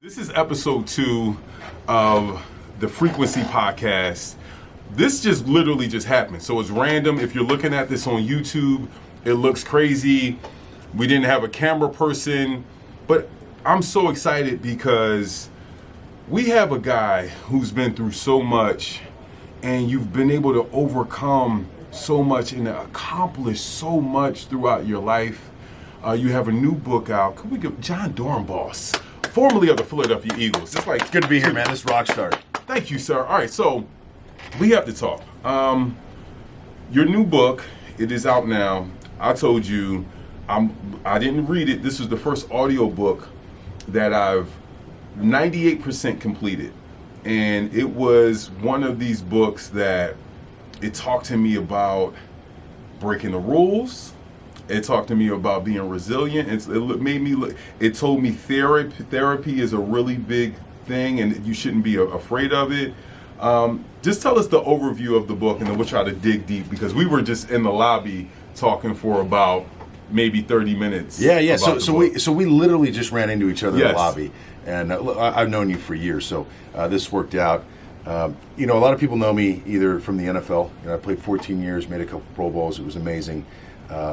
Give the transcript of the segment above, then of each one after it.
This is episode 2 of the Frequency podcast. This just literally just happened. So it's random. If you're looking at this on YouTube, it looks crazy. We didn't have a camera person, but I'm so excited because we have a guy who's been through so much, and you've been able to overcome so much and accomplish so much throughout your life. You have a new book out. Could we give Jon Dorenbos, formerly of the Philadelphia Eagles? It's like good to be here, man. This rock star. Thank you, sir. All right, so we have to talk. Your new book, it is out now. I told you, I didn't read it. This is the first audio book that I've 98% completed, and it was one of these books that it talked to me about breaking the rules. It talked to me about being resilient. It told me therapy is a really big thing, and you shouldn't be afraid of it. Just tell us the overview of the book, and then we'll try to dig deep, because we were just in the lobby talking for about maybe 30 minutes. Yeah. So we literally just ran into each other in the lobby, and I've known you for years, so this worked out. A lot of people know me either from the NFL. I played 14 years, made a couple Pro Bowls. It was amazing.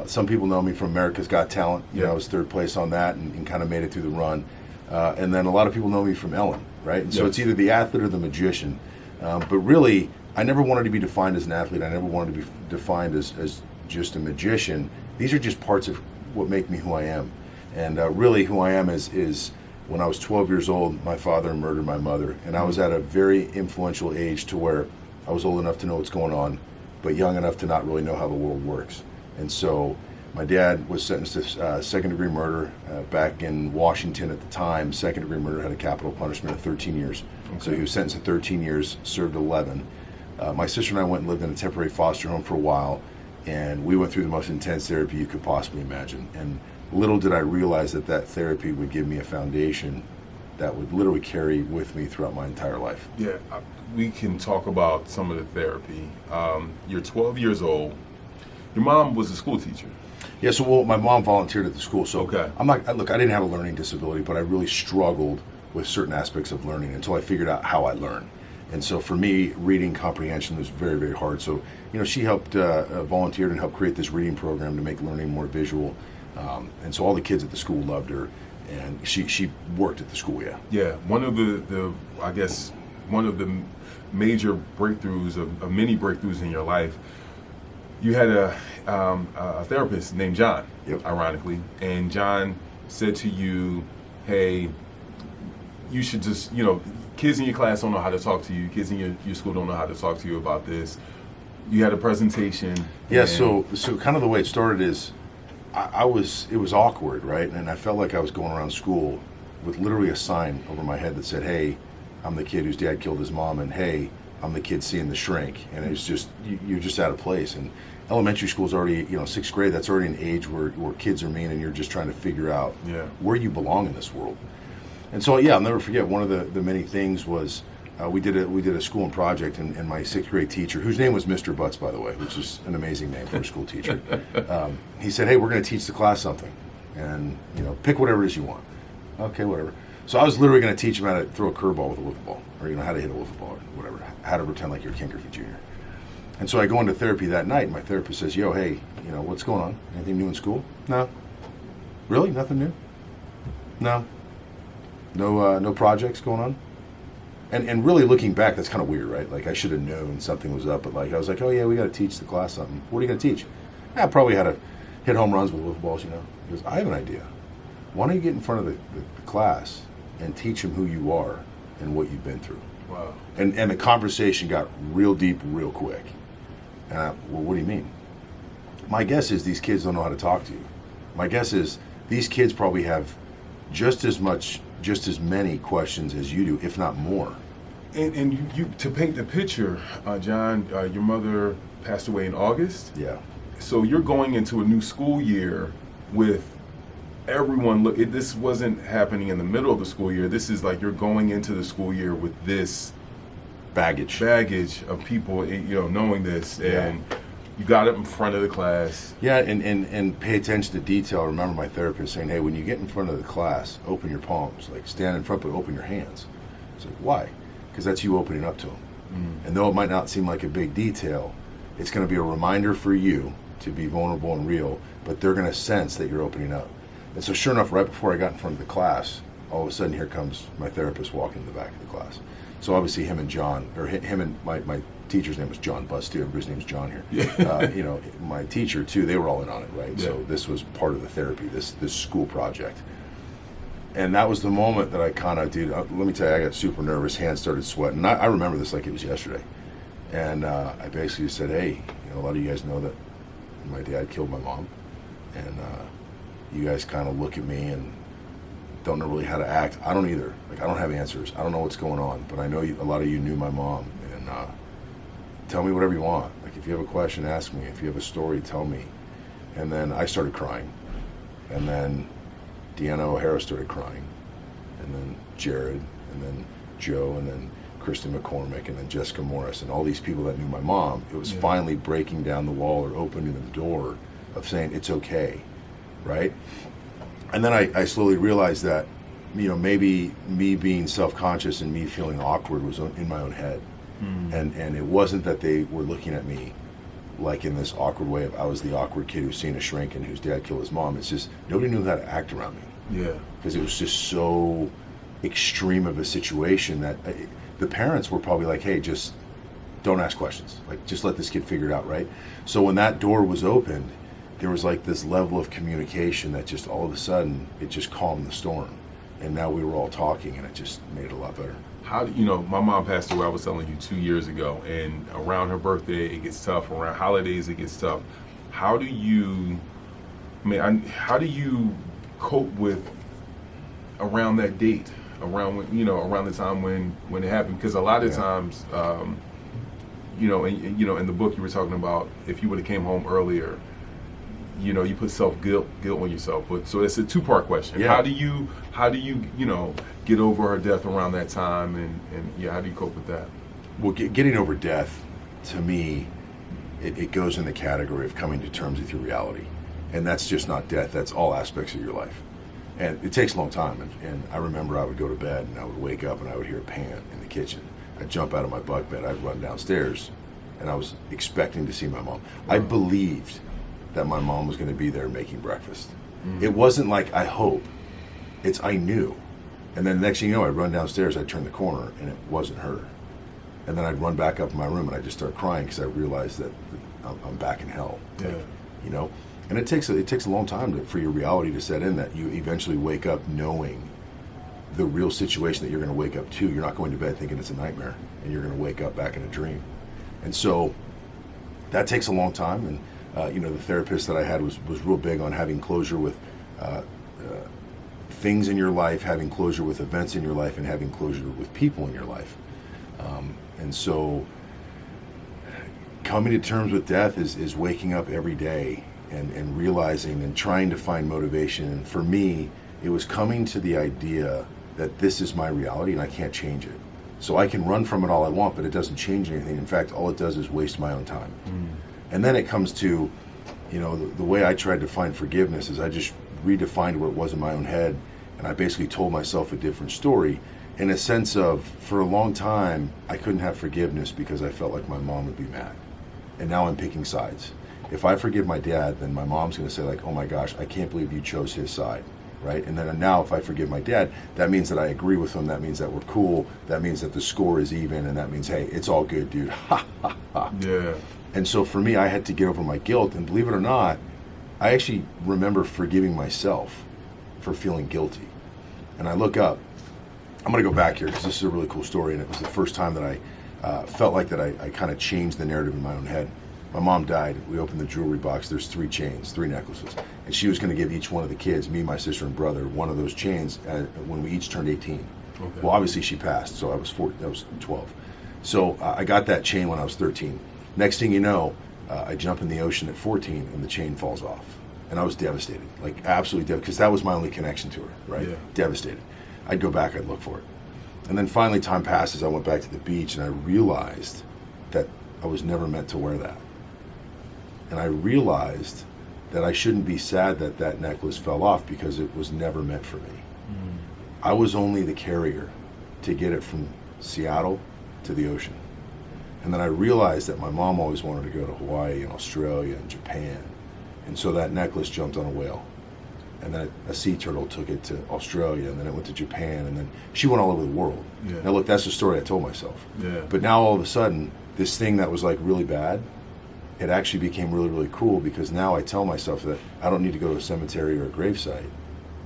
Some people know me from America's Got Talent. I was third place on that and kind of made it through the run. And then a lot of people know me from Ellen, right? And so it's either the athlete or the magician. But really, I never wanted to be defined as an athlete. I never wanted to be defined as just a magician. These are just parts of what make me who I am. And really who I am is when I was 12 years old, my father murdered my mother. And I was at a very influential age to where I was old enough to know what's going on, but young enough to not really know how the world works. And so my dad was sentenced to second-degree murder back in Washington at the time. Second-degree murder had a capital punishment of 13 years. Okay. So he was sentenced to 13 years, served 11. My sister and I went and lived in a temporary foster home for a while, and we went through the most intense therapy you could possibly imagine. And little did I realize that therapy would give me a foundation that would literally carry with me throughout my entire life. Yeah, we can talk about some of the therapy. You're 12 years old. Your mom was a school teacher. Yeah, so my mom volunteered at the school. So okay. I didn't have a learning disability, but I really struggled with certain aspects of learning until I figured out how I learn. And so for me, reading comprehension was very, very hard. So, she helped, volunteered and helped create this reading program to make learning more visual. And so all the kids at the school loved her, and she worked at the school, Yeah, one of the major breakthroughs, of many breakthroughs in your life, you had a therapist named Jon, ironically, and Jon said to you, hey, you should just, kids in your class don't know how to talk to you, kids in your school don't know how to talk to you about this. You had a presentation. Yeah, so kind of the way it started is, it was awkward, right? And I felt like I was going around school with literally a sign over my head that said, hey, I'm the kid whose dad killed his mom, and hey, I'm the kid seeing the shrink. And it was just, you're just out of place. And elementary school is already, 6th grade, that's already an age where kids are mean, and you're just trying to figure out where you belong in this world. And so, I'll never forget, one of the many things was, we did a school and project, and my 6th grade teacher, whose name was Mr. Butts, by the way, which is an amazing name for a school teacher, he said, hey, we're going to teach the class something, and pick whatever it is you want. Okay, whatever. So I was literally going to teach him how to throw a curveball with a wiffle ball, or how to hit a wiffle ball, or whatever, how to pretend like you're Ken Griffey Jr. And so I go into therapy that night, and my therapist says, yo, hey, what's going on? Anything new in school? No. Really? Nothing new? No. No projects going on? And really looking back, that's kind of weird, right? Like, I should have known something was up, but I was like, oh yeah, we got to teach the class something. What are you going to teach? Probably how to hit home runs with wiffle balls, He goes, I have an idea. Why don't you get in front of the class and teach them who you are and what you've been through? Wow. And the conversation got real deep real quick. And well, what do you mean? My guess is these kids don't know how to talk to you. My guess is these kids probably have just as many questions as you do, if not more. And you to paint the picture, Jon, your mother passed away in August. Yeah. So you're going into a new school year with everyone. This wasn't happening in the middle of the school year. This is like you're going into the school year with this baggage of people, knowing this. And You got up in front of the class. Yeah, and pay attention to detail. I remember my therapist saying, hey, when you get in front of the class, open your palms. Like, stand in front, but open your hands. It's like, why? Because that's you opening up to them. And though it might not seem like a big detail, it's going to be a reminder for you to be vulnerable and real, but they're going to sense that you're opening up. And so sure enough, right before I got in front of the class, all of a sudden here comes my therapist walking in the back of the class. So obviously him and John, or him and my teacher's name was Jon Dorenbos too. Everybody's name's John here. Yeah. My teacher too, they were all in on it, right? Yeah. So this was part of the therapy, this school project. And that was the moment that I kind of, dude, let me tell you, I got super nervous, hands started sweating. I remember this like it was yesterday. And I basically said, hey, a lot of you guys know that my dad killed my mom. And you guys kind of look at me and don't know really how to act. I don't either. Like, I don't have answers. I don't know what's going on. But I know a lot of you knew my mom. And tell me whatever you want. Like, if you have a question, ask me. If you have a story, tell me. And then I started crying. And then Deanna O'Hara started crying, and then Jared, and then Joe, and then Kristen McCormick, and then Jessica Morris, and all these people that knew my mom. It was finally breaking down the wall or opening the door of saying it's okay, right? And then I slowly realized that, maybe me being self-conscious and me feeling awkward was in my own head, and it wasn't that they were looking at me like in this awkward way of I was the awkward kid who's seen a shrink and whose dad killed his mom. It's just nobody knew how to act around me. Yeah. Because it was just so extreme of a situation that the parents were probably like, hey, just don't ask questions. Like, just let this kid figure it out, right? So when that door was opened, there was like this level of communication that just all of a sudden, it just calmed the storm. And now we were all talking and it just made it a lot better. How do my mom passed away, I was telling you, 2 years ago, and around her birthday it gets tough, around holidays it gets tough. How do you cope with around that date, around when, around the time when it happened? Because a lot of times, in the book you were talking about, if you would have came home earlier, you put guilt on yourself. But so it's a two-part question. Yeah. How do you get over her death around that time, and how do you cope with that? Well, getting over death, to me, it goes in the category of coming to terms with your reality. And that's just not death, that's all aspects of your life. And it takes a long time. And I remember I would go to bed and I would wake up and I would hear a pan in the kitchen. I'd jump out of my bunk bed, I'd run downstairs, and I was expecting to see my mom. I believed that my mom was going to be there making breakfast. It wasn't like I hope, it's I knew. And then the next thing you know, I'd run downstairs, I'd turn the corner, and it wasn't her. And then I'd run back up in my room and I'd just start crying because I realized that I'm back in hell. Yeah. And it takes a long time for your reality to set in, that you eventually wake up knowing the real situation that you're going to wake up to. You're not going to bed thinking it's a nightmare, and you're going to wake up back in a dream. And so that takes a long time. And the therapist that I had was real big on having closure with things in your life, having closure with events in your life, and having closure with people in your life. And so coming to terms with death is waking up every day and realizing and trying to find motivation. And for me, it was coming to the idea that this is my reality and I can't change it. So I can run from it all I want, but it doesn't change anything. In fact, all it does is waste my own time. And then it comes to, the way I tried to find forgiveness is I just redefined what it was in my own head, and I basically told myself a different story in a sense of, for a long time, I couldn't have forgiveness because I felt like my mom would be mad. And now I'm picking sides. If I forgive my dad, then my mom's going to say like, oh my gosh, I can't believe you chose his side, right? And then now if I forgive my dad, that means that I agree with him, that means that we're cool, that means that the score is even, and that means, hey, it's all good, dude. Ha, ha, ha. Yeah. And so for me, I had to get over my guilt, and believe it or not, I actually remember forgiving myself for feeling guilty. And I look up, I'm going to go back here because this is a really cool story, and it was the first time that I felt like that I kind of changed the narrative in my own head. My mom died. We opened the jewelry box. There's 3 chains, 3 necklaces. And she was going to give each one of the kids, me, my sister, and brother, one of those chains when we each turned 18. Okay. Well, obviously she passed, so I was 12. So I got that chain when I was 13. Next thing you know, I jump in the ocean at 14 and the chain falls off. And I was devastated, like absolutely devastated, because that was my only connection to her, right? Yeah. Devastated. I'd go back, I'd look for it. And then finally time passes, I went back to the beach and I realized that I was never meant to wear that. And I realized that I shouldn't be sad that that necklace fell off because it was never meant for me. I was only the carrier to get it from Seattle to the ocean. And then I realized that my mom always wanted to go to Hawaii and Australia and Japan. And so that necklace jumped on a whale. And then a sea turtle took it to Australia, and then it went to Japan, and then she went all over the world. Yeah. Now look, that's the story I told myself. Yeah. But now all of a sudden, this thing that was like really bad, it actually became really, really cool, because now I tell myself that I don't need to go to a cemetery or a gravesite.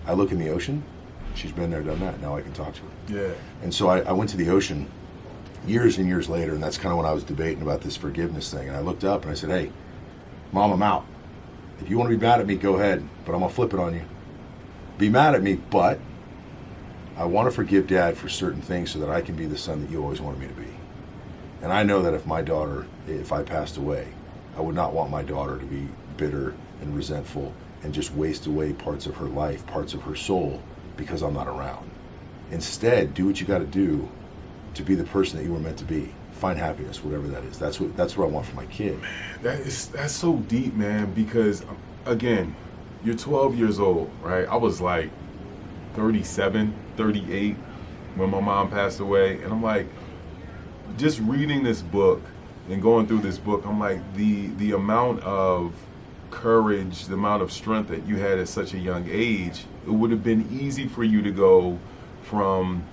I look in the ocean, she's been there, done that, now I can talk to her. Yeah. And so I went to the ocean years and years later, and that's kind of when I was debating about this forgiveness thing. And I looked up and I said, hey, Mom, I'm out. If you want to be mad at me, go ahead, but I'm going to flip it on you. Be mad at me, but I want to forgive Dad for certain things so that I can be the son that you always wanted me to be. And I know that if I passed away, I would not want my daughter to be bitter and resentful and just waste away parts of her life, parts of her soul, because I'm not around. Instead, do what you got to do to be the person that you were meant to be. Find happiness, whatever that is. That's what I want for my kid. That's so deep, man, because again, you're 12 years old, right? I was like 37, 38 when my mom passed away, and I'm like, just reading this book and going through this book, I'm like, the amount of courage, the amount of strength that you had at such a young age, it would have been easy for you to go from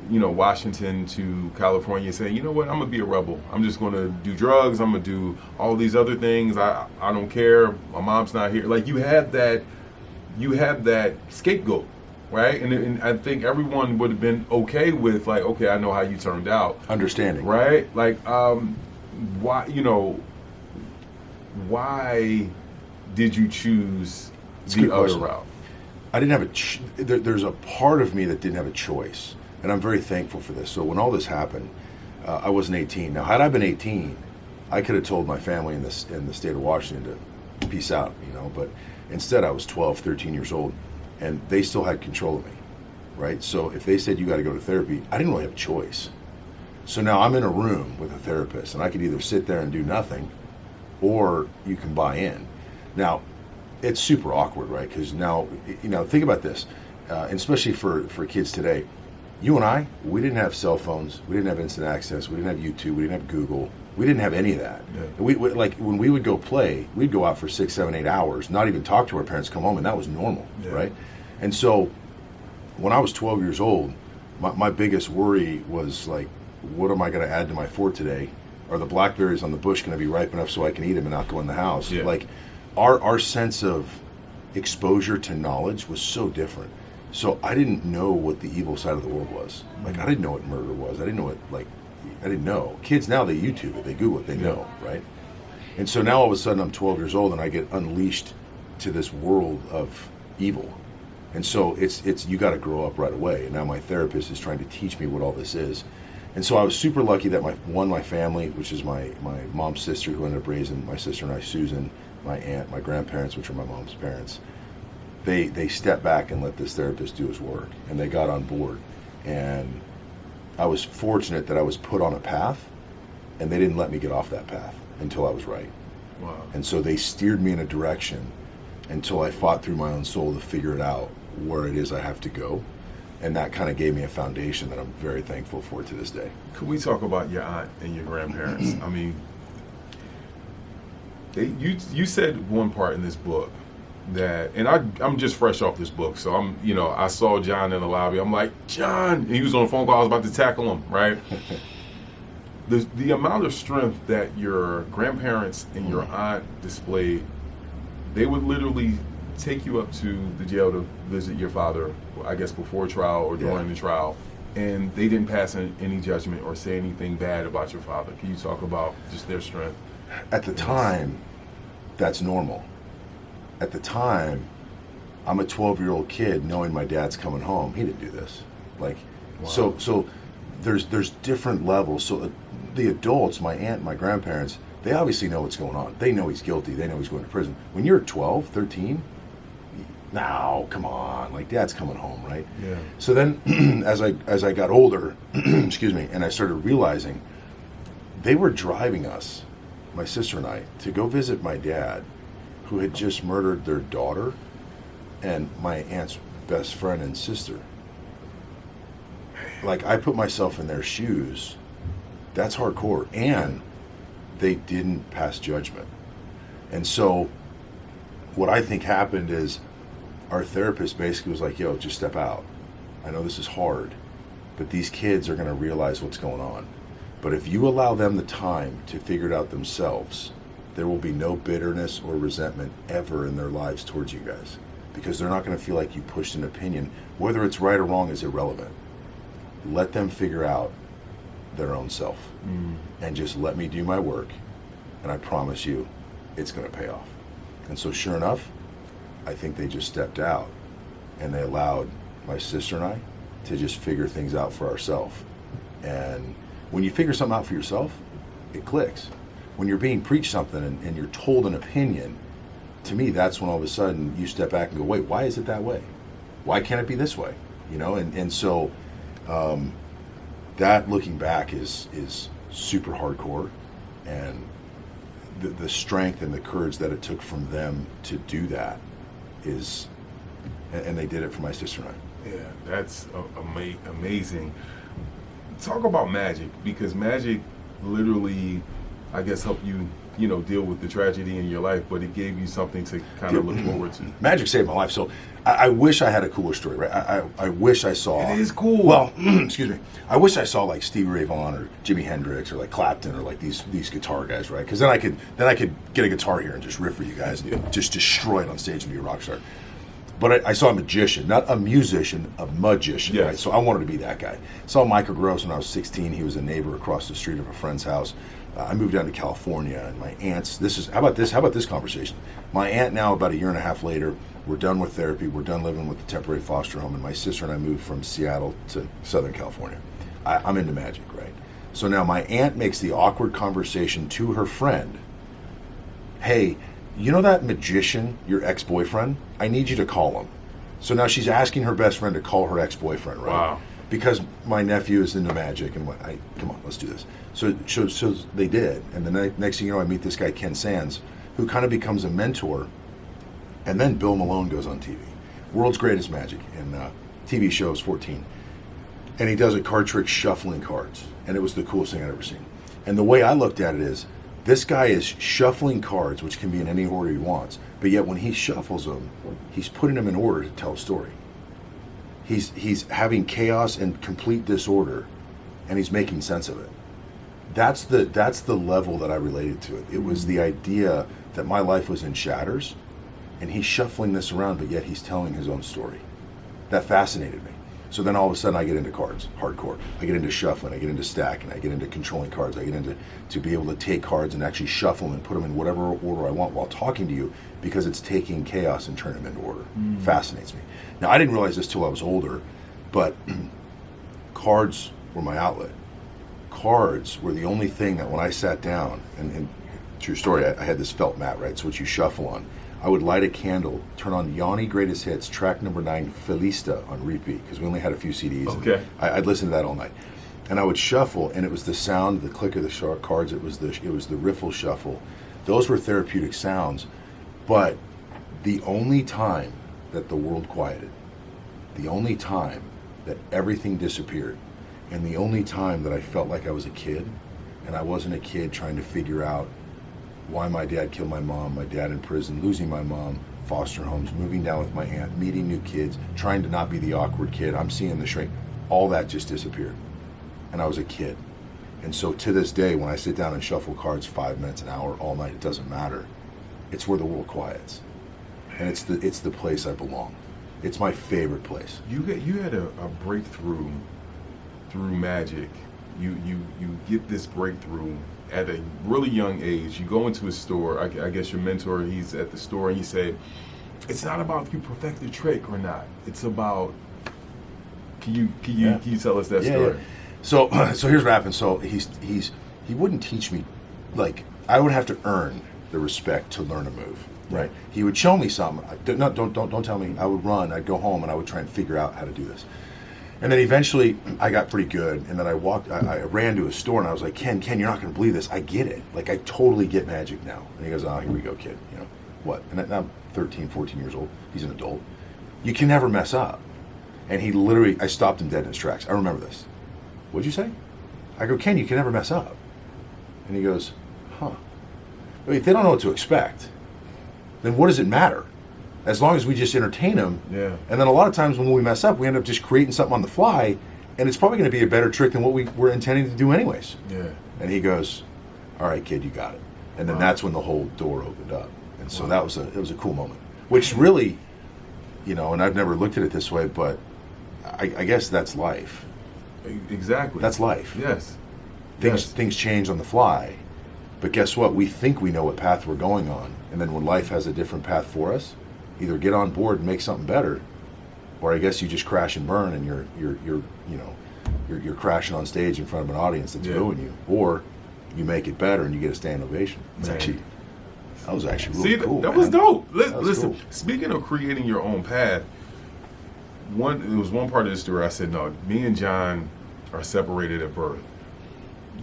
Washington to California saying, you know what, I'm gonna be a rebel. I'm just gonna do drugs. I'm gonna do all these other things. I don't care. My mom's not here. Like you had that scapegoat, right? And I think everyone would have been okay with like, okay, I know how you turned out. Understanding, right? Like, why did you choose the other route? I didn't have there's a part of me that didn't have a choice. And I'm very thankful for this. So when all this happened, I wasn't 18. Now, had I been 18, I could have told my family in the state of Washington to peace out, But instead, I was 12, 13 years old, and they still had control of me, right? So if they said you got to go to therapy, I didn't really have a choice. So now I'm in a room with a therapist, and I could either sit there and do nothing, or you can buy in. Now, it's super awkward, right? Because now, think about this, and especially for kids today. You and I, we didn't have cell phones. We didn't have instant access. We didn't have YouTube. We didn't have Google. We didn't have any of that. Yeah. We like when we would go play, we'd go out for 6, 7, 8 hours, not even talk to our parents, come home, and that was normal, right? And so when I was 12 years old, my biggest worry was like, what am I going to add to my fort today? Are the blackberries on the bush going to be ripe enough so I can eat them and not go in the house? Yeah. Like our sense of exposure to knowledge was so different. So I didn't know what the evil side of the world was. Like I didn't know what murder was. I didn't know I didn't know. Kids now, they YouTube it, they Google it, they know, right? And so now all of a sudden I'm 12 years old and I get unleashed to this world of evil. And so it's you got to grow up right away. And now my therapist is trying to teach me what all this is. And so I was super lucky that my family, which is my mom's sister who ended up raising my sister and I, Susan, my aunt, my grandparents, which are my mom's parents, they stepped back and let this therapist do his work, and they got on board. And I was fortunate that I was put on a path, and they didn't let me get off that path until I was right. Wow. And so they steered me in a direction until I fought through my own soul to figure it out where it is I have to go. And that kind of gave me a foundation that I'm very thankful for to this day. Could we talk about your aunt and your grandparents? I mean, you said one part in this book that, and I'm just fresh off this book, so I saw Jon in the lobby. I'm like, Jon, and he was on a phone call. I was about to tackle him, right? The amount of strength that your grandparents and your aunt displayed, they would literally take you up to the jail to visit your father, I guess before trial or during the trial, and they didn't pass any judgment or say anything bad about your father. Can you talk about just their strength? At the time, that's normal. At the time, I'm a 12-year-old kid knowing my dad's coming home. He didn't do this. Like, wow. So there's different levels. So the adults, my aunt, my grandparents, they obviously know what's going on. They know he's guilty. They know he's going to prison. When you're 12, 13, no, come on, like dad's coming home, right? Yeah. So then as I got older, excuse me, and I started realizing they were driving us my sister and I, to go visit my dad, who had just murdered their daughter and my aunt's best friend and sister. Like, I put myself in their shoes. That's hardcore. And they didn't pass judgment. And so what I think happened is our therapist basically was like, yo, just step out. I know this is hard, but these kids are going to realize what's going on. But if you allow them the time to figure it out themselves, there will be no bitterness or resentment ever in their lives towards you guys, because they're not going to feel like you pushed an opinion. Whether it's right or wrong is irrelevant. Let them figure out their own self, and just let me do my work, and I promise you it's going to pay off. And so sure enough, I think they just stepped out and they allowed my sister and I to just figure things out for ourselves. And when you figure something out for yourself, it clicks. When you're being preached something and you're told an opinion, to me, that's when all of a sudden you step back and go, wait, why is it that way? Why can't it be this way? You know, and so that, looking back, is super hardcore, and the strength and the courage that it took from them to do that is, and they did it for my sister and I. Yeah, that's amazing. Talk about magic, because magic literally, I guess, helped you, deal with the tragedy in your life, but it gave you something to kind of look forward to. Magic saved my life. So I wish I had a cooler story, right? I wish I saw. It is cool. Well, excuse me. I wish I saw like Stevie Ray Vaughan or Jimi Hendrix or like Clapton or like these guitar guys, right? Because then I could get a guitar here and just riff for you guys and just destroy it on stage and be a rock star. But I saw a magician, not a musician, a magician, yes. Right? So I wanted to be that guy. Saw Michael Gross when I was 16. He was a neighbor across the street of a friend's house. I moved down to California, and my aunt's, how about this conversation? My aunt now, about a year and a half later, we're done with therapy, we're done living with the temporary foster home, and my sister and I moved from Seattle to Southern California. I'm into magic, right? So now my aunt makes the awkward conversation to her friend. Hey, you know that magician, your ex-boyfriend? I need you to call him. So now she's asking her best friend to call her ex-boyfriend, right? Wow. Because my nephew is into magic, and come on, let's do this. So they did, and the next thing you know, I meet this guy, Ken Sands, who kind of becomes a mentor, and then Bill Malone goes on TV. World's Greatest Magic, and TV show is 14. And he does a card trick shuffling cards, and it was the coolest thing I'd ever seen. And the way I looked at it is, this guy is shuffling cards, which can be in any order he wants, but yet when he shuffles them, he's putting them in order to tell a story. He's having chaos and complete disorder, and he's making sense of it. That's the level that I related to it. It was the idea that my life was in shatters, and he's shuffling this around, but yet he's telling his own story. That fascinated me. So then all of a sudden I get into cards, hardcore. I get into shuffling, I get into stacking, I get into controlling cards, I get into to be able to take cards and actually shuffle them and put them in whatever order I want while talking to you, because it's taking chaos and turning them into order. Fascinates me. Now, I didn't realize this till I was older, but cards were my outlet. Cards were the only thing that when I sat down, and true story, I had this felt mat, right? So what you shuffle on. I would light a candle, turn on Yanni Greatest Hits, track number 9, Felista, on repeat, because we only had a few CDs. Okay. I'd listen to that all night. And I would shuffle, and it was the sound, the click of the sharp cards, it was the riffle shuffle. Those were therapeutic sounds, but the only time that the world quieted, the only time that everything disappeared, and the only time that I felt like I was a kid, and I wasn't a kid trying to figure out why my dad killed my mom, my dad in prison, losing my mom, foster homes, moving down with my aunt, meeting new kids, trying to not be the awkward kid, I'm seeing the shrink, all that just disappeared. And I was a kid. And so to this day, when I sit down and shuffle cards 5 minutes, an hour, all night, it doesn't matter. It's where the world quiets. And it's the place I belong. It's my favorite place. You had a breakthrough through magic. You get this breakthrough at a really young age. You go into a store. I guess your mentor, he's at the store, and he said, "It's not about if you perfect the trick or not. It's about." Can you tell us that story? Yeah. So here's what happened. So he wouldn't teach me, like I would have to earn the respect to learn a move. Right? He would show me something. Don't tell me. I would run. I'd go home, and I would try and figure out how to do this. And then eventually I got pretty good, and then I ran to a store, and I was like, Ken, you're not going to believe this. I get it. Like, I totally get magic now. And he goes, oh, here we go, kid. You know, what? And I'm 13, 14 years old. He's an adult. You can never mess up. And he literally, I stopped him dead in his tracks. I remember this. What'd you say? I go, Ken, you can never mess up. And he goes, huh. If they don't know what to expect, then what does it matter? As long as we just entertain them. Yeah. And then a lot of times when we mess up, we end up just creating something on the fly, and it's probably going to be a better trick than what we were intending to do anyways. Yeah. And he goes, all right, kid, you got it. And then that's when the whole door opened up. And so it was a cool moment. Which really, you know, and I've never looked at it this way, but I guess that's life. Exactly. That's life. Yes. Things change on the fly. But guess what? We think we know what path we're going on. And then when life has a different path for us, either get on board and make something better, or I guess you just crash and burn, and you're crashing on stage in front of an audience that's booing you, or you make it better and you get a standing ovation. That was actually really cool. That was dope. Listen, cool. Speaking of creating your own path, there was one part of the story I said, no, me and Jon are separated at birth.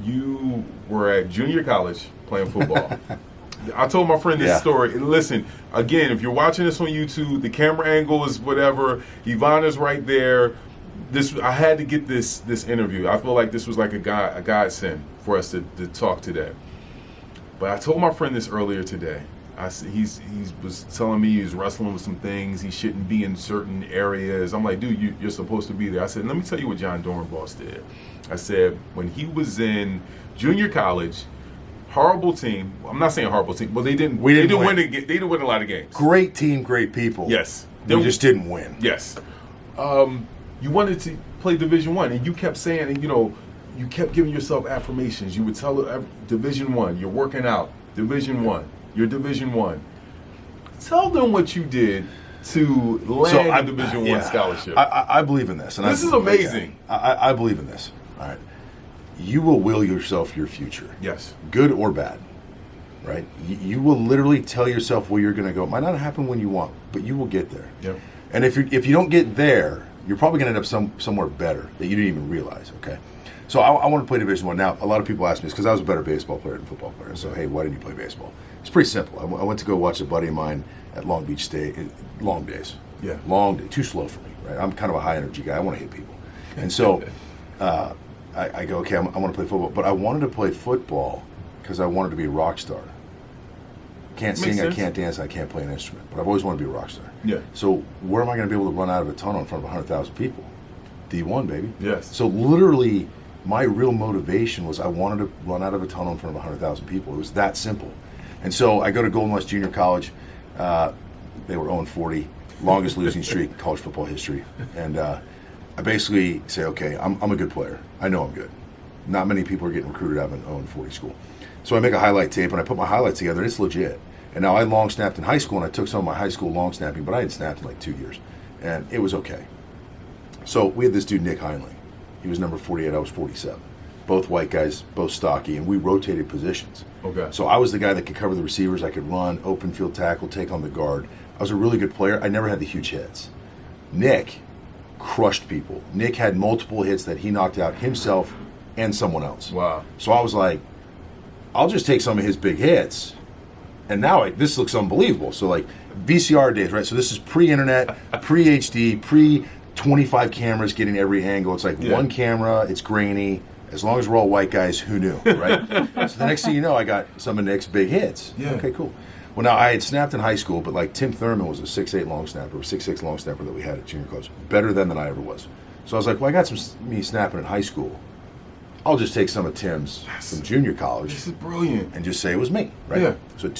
You were at junior college playing football. I told my friend this story. And listen, again, if you're watching this on YouTube, the camera angle is whatever. Ivana's right there. I had to get this interview. I feel like this was like a godsend for us to talk today. But I told my friend this earlier today. He was telling me he was wrestling with some things. He shouldn't be in certain areas. I'm like, dude, you're supposed to be there. I said, let me tell you what Jon Dorenbos did. I said, when he was in junior college, horrible team. I'm not saying horrible team, but they didn't win. They didn't win a lot of games. Great team, great people. Yes. We just didn't win. Yes. You wanted to play Division I, and you kept saying, and you kept giving yourself affirmations. You would tell Division I, you're working out. Division I, you're Division I. Tell them what you did to land a Division I scholarship. I believe in this. And this is amazing. I believe in this. All right. You will will yourself your future. Yes. Good or bad. Right? You will literally tell yourself where you're going to go. It might not happen when you want, but you will get there. Yep. And if you don't get there, you're probably going to end up somewhere better that you didn't even realize. Okay. So I want to play Division I. Now, a lot of people ask me this because I was a better baseball player than football player. So, hey, why didn't you play baseball? It's pretty simple. I went to go watch a buddy of mine at Long Beach State. Long days. Yeah. Long day. Too slow for me. Right. I'm kind of a high energy guy. I want to hit people. And so I go, okay, I want to play football. But I wanted to play football because I wanted to be a rock star. Can't sing, I can't dance, I can't play an instrument. But I've always wanted to be a rock star. Yeah. So where am I going to be able to run out of a tunnel in front of 100,000 people? D1, baby. Yes. So literally, my real motivation was I wanted to run out of a tunnel in front of 100,000 people. It was that simple. And so I go to Golden West Junior College. They were 0-40, longest losing streak in college football history. And I basically say, okay, I'm a good player. I know I'm good. Not many people are getting recruited out of an 0-40 school. So I make a highlight tape, and I put my highlights together, and it's legit. And now I long snapped in high school, and I took some of my high school long snapping, but I hadn't snapped in like 2 years. And it was okay. So we had this dude, Nick Heinley. He was number 48, I was 47. Both white guys, both stocky, and we rotated positions. Okay. So I was the guy that could cover the receivers, I could run, open field tackle, take on the guard. I was a really good player. I never had the huge hits. Nick crushed people. Nick had multiple hits that he knocked out himself and someone else. Wow. So I was like, I'll just take some of his big hits, and now this looks unbelievable. So like VCR days, right? So this is pre-internet, pre-HD, pre-25 cameras getting every angle. It's like one camera, it's grainy. As long as we're all white guys, who knew, right? So the next thing you know, I got some of Nick's big hits. Yeah. Okay, cool. Well, now I had snapped in high school, but like Tim Thurman was a 6'8" long snapper, 6'6" long snapper that we had at junior college. Better than I ever was. So I was like, well, I got me snapping in high school. I'll just take some of Tim's from junior college. This is brilliant. And just say it was me, right? Yeah. So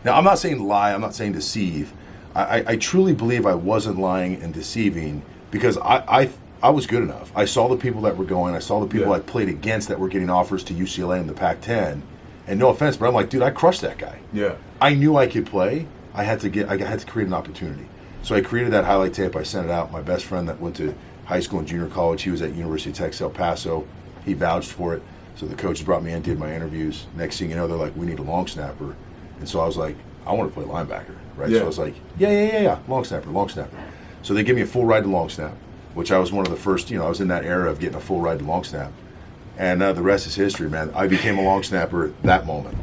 now I'm not saying lie, I'm not saying deceive. I truly believe I wasn't lying and deceiving because I was good enough. I saw the people that were going. I saw the people I played against that were getting offers to UCLA in the Pac-10. And no offense, but I'm like, dude, I crushed that guy. Yeah. I knew I could play. I had to create an opportunity. So I created that highlight tape. I sent it out. My best friend that went to high school and junior college, he was at University of Texas El Paso. He vouched for it. So the coaches brought me in, did my interviews. Next thing you know, they're like, we need a long snapper. And so I was like, I want to play linebacker, right? Yeah. So I was like, yeah, long snapper. So they give me a full ride to long snap. which I was one of the first, I was in that era of getting a full ride to long snap. And the rest is history, man. I became a long snapper that moment.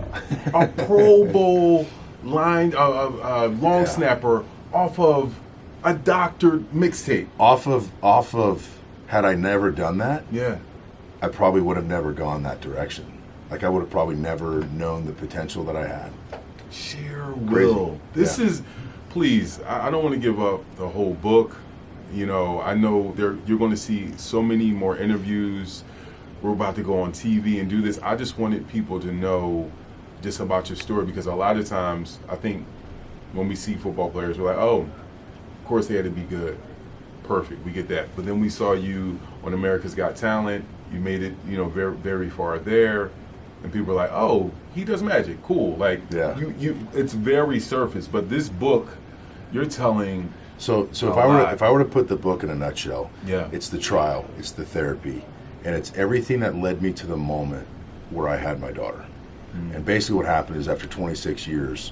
A Pro Bowl long snapper off of a doctored mixtape. Off of, had I never done that, Yeah. I probably would have never gone that direction. Like, I would have probably never known the potential that I had. Sheer Crazy. will. This Yeah. is, please, I don't want to give up the whole book. I know you're going to see so many more interviews. We're about to go on TV and do this. I just wanted people to know just about your story, because a lot of times I think when we see football players, we're like, oh, of course they had to be good. Perfect, we get that. But then we saw you on America's Got Talent. You made it, very, very far there. And people are like, oh, he does magic. Cool. Like, Yeah. It's very surface. But this book, you're telling. So if a I were lot. if I were to put the book in a nutshell, Yeah. it's the trial, it's the therapy, and it's everything that led me to the moment where I had my daughter. And basically what happened is, after 26 years,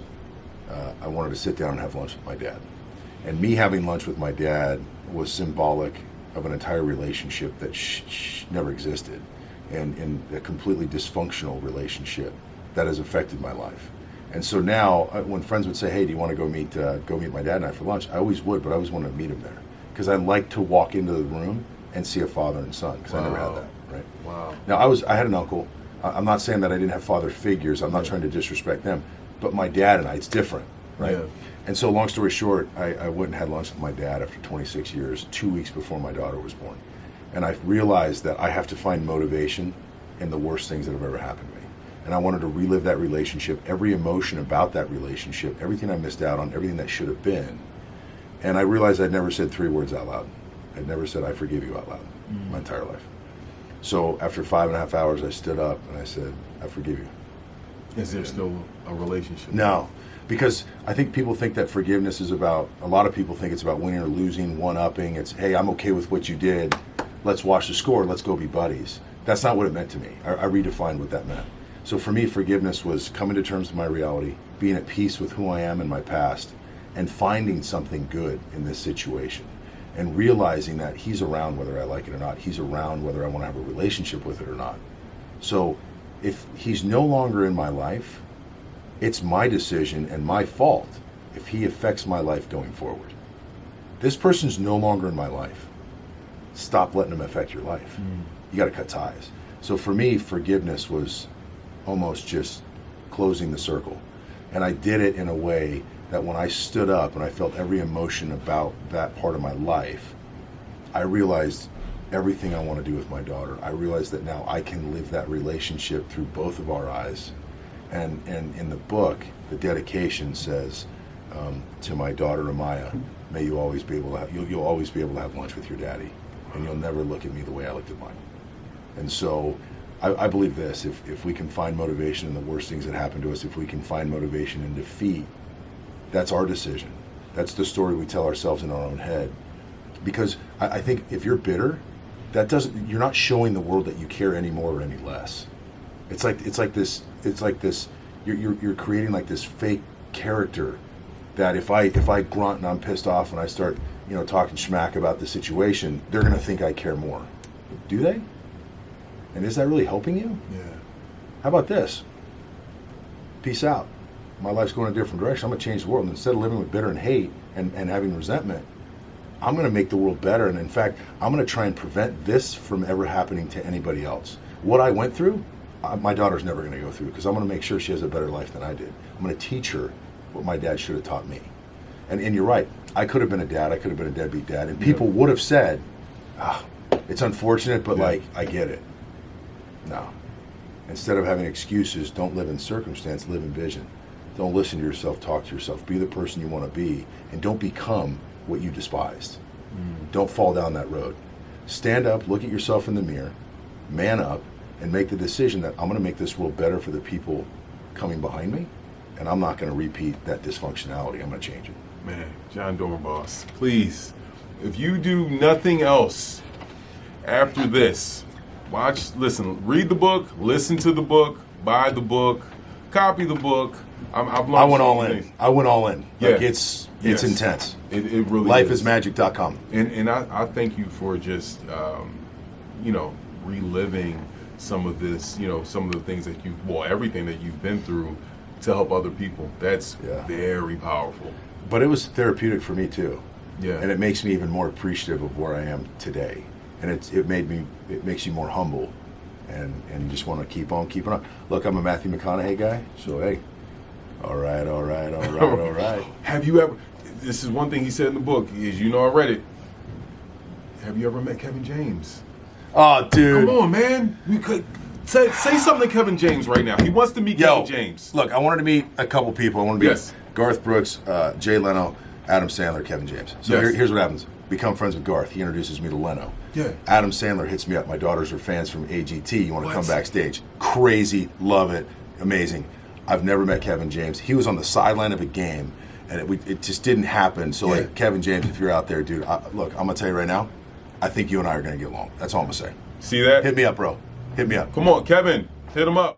I wanted to sit down and have lunch with my dad. And me having lunch with my dad was symbolic of an entire relationship that never existed, and a completely dysfunctional relationship that has affected my life. And so now, when friends would say, hey, do you want to go meet my dad and I for lunch? I always would, but I always wanted to meet him there, because I like to walk into the room and see a father and son, because I never had that, right? Wow. Now, I had an uncle. I'm not saying that I didn't have father figures. I'm not trying to disrespect them. But my dad and I, it's different, right? Yeah. And so, long story short, I went and had lunch with my dad after 26 years, 2 weeks before my daughter was born. And I realized that I have to find motivation in the worst things that have ever happened to me. And I wanted to relive that relationship, every emotion about that relationship, everything I missed out on, everything that should have been. And I realized I'd never said 3 words out loud. I'd never said, I forgive you out loud my entire life. So after 5.5 hours, I stood up and I said, I forgive you. Is there still a relationship? No, because I think people think that forgiveness is about, a lot of people think it's about winning or losing, one-upping. It's, hey, I'm okay with what you did. Let's watch the score. Let's go be buddies. That's not what it meant to me. I redefined what that meant. So for me, forgiveness was coming to terms with my reality, being at peace with who I am in my past, and finding something good in this situation. And realizing that he's around whether I like it or not. He's around whether I want to have a relationship with it or not. So if he's no longer in my life, it's my decision and my fault if he affects my life going forward. This person's no longer in my life. Stop letting him affect your life. You got to cut ties. So for me, forgiveness was almost just closing the circle. And I did it in a way that when I stood up and I felt every emotion about that part of my life, I realized everything I want to do with my daughter. I realized that now I can live that relationship through both of our eyes. And in the book, the dedication says, to my daughter Amaya, may you always be able to have, you'll always be able to have lunch with your daddy, and you'll never look at me the way I looked at mine. And so I believe this, if we can find motivation in the worst things that happen to us, if we can find motivation in defeat, that's our decision. That's the story we tell ourselves in our own head. Because I think if you're bitter, you're not showing the world that you care any more or any less. It's like this, you're creating like this fake character that if I grunt and I'm pissed off and I start, talking smack about the situation, they're gonna think I care more. Do they? And is that really helping you? Yeah. How about this? Peace out. My life's going a different direction. I'm going to change the world. And instead of living with bitter and hate and having resentment, I'm going to make the world better. And in fact, I'm going to try and prevent this from ever happening to anybody else. What I went through, my daughter's never going to go through, because I'm going to make sure she has a better life than I did. I'm going to teach her what my dad should have taught me. And you're right. I could have been a dad. I could have been a deadbeat dad. And people would have said, it's unfortunate, but I get it. No. Instead of having excuses, don't live in circumstance, live in vision. Don't listen to yourself, talk to yourself. Be the person you want to be, and don't become what you despised. Don't fall down that road. Stand up, look at yourself in the mirror, man up, and make the decision that I'm going to make this world better for the people coming behind me, and I'm not going to repeat that dysfunctionality. I'm going to change it. Man, Jon Dorenbos, please, if you do nothing else after this, read the book, listen to the book, buy the book, copy the book, I've learned I went so all many in. things. I went all in. Yeah. Like it's Yes. intense. It really Lifeismagic.com. And I thank you for just reliving some of this, some of the things that everything that you've been through to help other people. That's very powerful. But it was therapeutic for me too. Yeah. And it makes me even more appreciative of where I am today. And it makes you more humble and you just want to keep on keeping on. Look, I'm a Matthew McConaughey guy, so hey. All right. Have you ever, this is one thing he said in the book, is I read it. Have you ever met Kevin James? Oh, dude. Come on, man. We could say something to Kevin James right now. He wants to meet Kevin James. Look, I wanted to meet a couple people. I want to meet Yes. Garth Brooks, Jay Leno, Adam Sandler, Kevin James. So Yes. here's what happens. Become friends with Garth. He introduces me to Leno. Yeah. Adam Sandler hits me up. My daughters are fans from AGT. You want to What? come backstage? Crazy. Love it. Amazing. I've never met Kevin James. He was on the sideline of a game, and it just didn't happen. So, like, Kevin James, if you're out there, dude, look, I'm going to tell you right now, I think you and I are going to get along. That's all I'm going to say. See that? Hit me up, bro. Hit me up. Come on, Kevin. Hit him up.